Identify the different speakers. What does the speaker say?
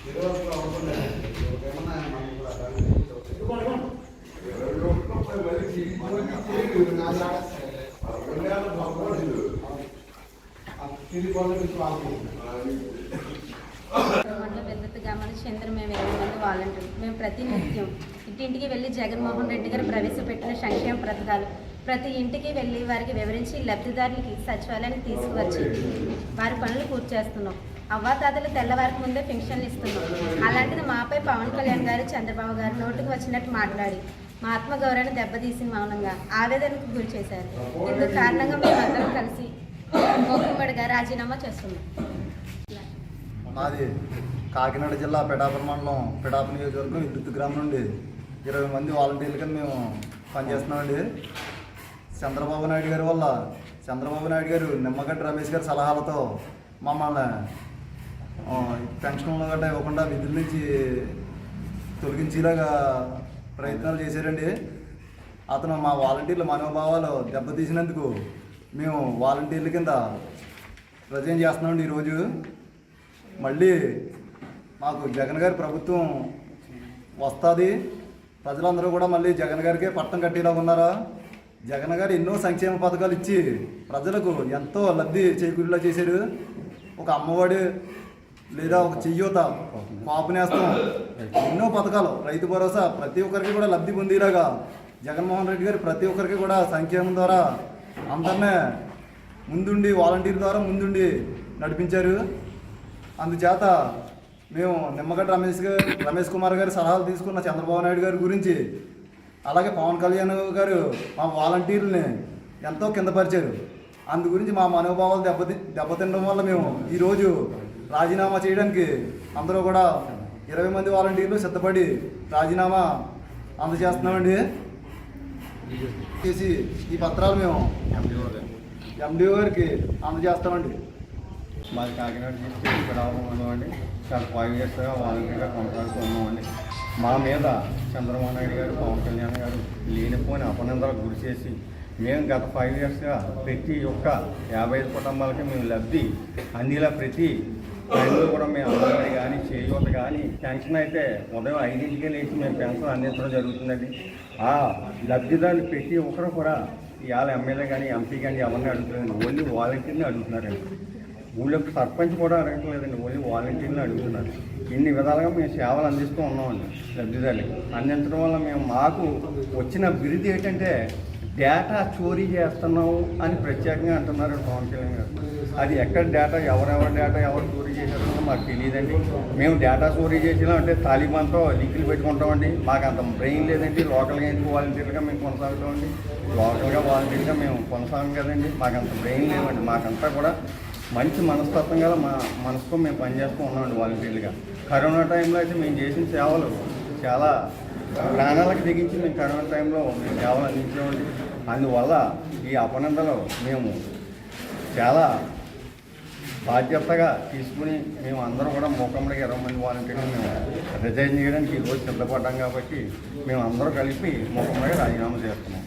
Speaker 1: చంద్ర మేము 20 మంది వాలంటీర్లు. మేము ప్రతినిత్యం ఇంటింటికి వెళ్ళి జగన్మోహన్ రెడ్డి గారు ప్రవేశపెట్టిన సంక్షేమ పథకాలు ప్రతి ఇంటికి వెళ్ళి వారికి వివరించి లబ్ధిదారులకి సచివాలయానికి తీసుకువచ్చి వారి పనులు పూర్తి చేస్తున్నాం. అవ్వాతాతలు తెల్లవారికి ముందే పెన్షన్లు ఇస్తున్నాం. అలాంటిది మాపై పవన్ కళ్యాణ్ గారు చంద్రబాబు గారు నోటుకు వచ్చినట్టు మాట్లాడి మా ఆత్మగౌరవాన్ని దెబ్బతీసి మౌనంగా ఆవేదనకు గురి చేశారు. ఇందుకు కారణంగా మేమందరం కలిసి గోకుమ్మడిగా రాజీనామా చేస్తున్నాం.
Speaker 2: మాది కాకినాడ జిల్లా పిఠాపురం మండలం పిఠాపురం నియోజకవర్గం విద్యుత్ గ్రామం నుండి 20 మంది వాలంటీర్లు కింద మేము పనిచేస్తున్నామండి. చంద్రబాబు నాయుడు గారి వల్ల చంద్రబాబు నాయుడు గారు నిమ్మగడ్డ రమేష్ గారి సలహాలతో మమ్మల్ని పెన్షన్లు గట్రా ఇవ్వకుండా విధుల నుంచి తొలగించేలాగా ప్రయత్నాలు చేశారండి. అతను మా వాలంటీర్ల మనోభావాలు దెబ్బతీసినందుకు మేము వాలంటీర్ల కింద రిజైన్ చేస్తున్నామండి. ఈరోజు మళ్ళీ మాకు జగన్ గారి ప్రభుత్వం వస్తుంది, ప్రజలందరూ కూడా మళ్ళీ జగన్ గారికే పట్టం కట్టేలా ఉన్నారా. జగన్ గారు ఎన్నో సంక్షేమ పథకాలు ఇచ్చి ప్రజలకు ఎంతో లబ్ధి చేకూరేలా చేశారు. ఒక అమ్మఒడి లేదా ఒక చెయ్యూత, పాపనేస్తం, ఎన్నో పథకాలు, రైతు భరోసా ప్రతి ఒక్కరికి కూడా లబ్ధి పొందేలాగా జగన్మోహన్ రెడ్డి గారు ప్రతి ఒక్కరికి కూడా సంక్షేమం ద్వారా అందరినీ ముందుండి వాలంటీర్ ద్వారా ముందుండి నడిపించారు. అందుచేత మేము నిమ్మగడ్డ రమేష్ కుమార్ గారి సలహాలు తీసుకున్న చంద్రబాబు నాయుడు గారి గురించి, అలాగే పవన్ కళ్యాణ్ గారు మా వాలంటీర్లని ఎంతో కిందపరిచారు. అందు గురించి మా మనోభావాలు దెబ్బతినడం వల్ల మేము ఈరోజు రాజీనామా చేయడానికి అందరూ కూడా 20 మంది వాలంటీర్లు సిద్ధపడి రాజీనామా అందజేస్తున్నామండి. చేసి ఈ పత్రాలు మేము ఎండిఓ గారికి అందజేస్తామండి.
Speaker 3: మాది కాకినాడ డిస్ట్రిక్ట్ ఇక్కడ ఉన్నామండి. చాలా 5 ఇయర్స్గా వాలంటీర్గా కొనసాగుతూ ఉన్నామండి. మా మీద చంద్రబాబు నాయుడు గారు, పవన్ కళ్యాణ్ గారు లేనిపోని అపనిందలకు గురి చేసి మేము గత 5 ఇయర్స్గా ప్రతి ఒక్క 55 కుటుంబాలకి మేము లబ్ధి అందేలా ప్రతి టైంలో కూడా మేము అంగన్వాడీ కానీ చేయూత కానీ పెన్షన్ అయితే ఉదయం 5ంటికే లేచి మేము పెన్షన్ అందించడం జరుగుతుందండి. ఆ లబ్ధిదారులు ప్రతి ఒక్కరు కూడా ఇవాళ ఎమ్మెల్యే కానీ ఎంపీ కానీ ఎవరిని అడుగుతున్నారండి, ఓన్లీ వాలంటీర్ని అడుగుతున్నారండి. ఊళ్ళోకి సర్పంచ్ కూడా అడగట్లేదండి, ఓన్లీ వాలంటీర్ని అడుగుతున్నారు. ఇన్ని విధాలుగా మేము సేవలు అందిస్తూ ఉన్నామండి లబ్ధిదారులకి. అందించడం వల్ల మాకు వచ్చిన బిరుదు ఏంటంటే డేటా చోరీ చేస్తున్నాము అని ప్రత్యేకంగా అంటున్నారు పవన్ కళ్యాణ్ గారు. అది ఎక్కడ డేటా, ఎవరెవరి డేటా ఎవరు చోరీ చేశారో మాకు తెలియదండి. మేము డేటా చోరీ చేసినా అంటే తాలిబాన్తో లింకులు పెట్టుకుంటామండి. మాకు అంత బ్రెయిన్ లేదండి. లోకల్గా ఎందుకు వాలంటీర్గా మేము కొనసాగుతామండి, లోకల్గా వాలంటీర్గా మేము కొనసాగం కదండి. మాకు అంత బ్రెయిన్ లేవండి. మాకంతా కూడా మంచి మనస్తత్వం గల మనసుతో మేము పనిచేస్తూ ఉన్నామండి వాలంటీర్లుగా. కరోనా టైంలో అయితే మేము చేసిన సేవలు చాలా ప్రాణాలకు తెగించి మేము కరోనా టైంలో మేము సేవలు అందించామండి. అందువల్ల ఈ అపనందలో మేము చాలా బాధ్యతగా తీసుకుని మేము అందరూ కూడా మూకమ్మడికి 20 మంది వాలంటీర్లు మేము రిజైన్ చేయడానికి ఈరోజు సిద్ధపడ్డాం. కాబట్టి మేము అందరూ కలిపి మూకమ్మడిగా రాజీనామా చేస్తున్నాం.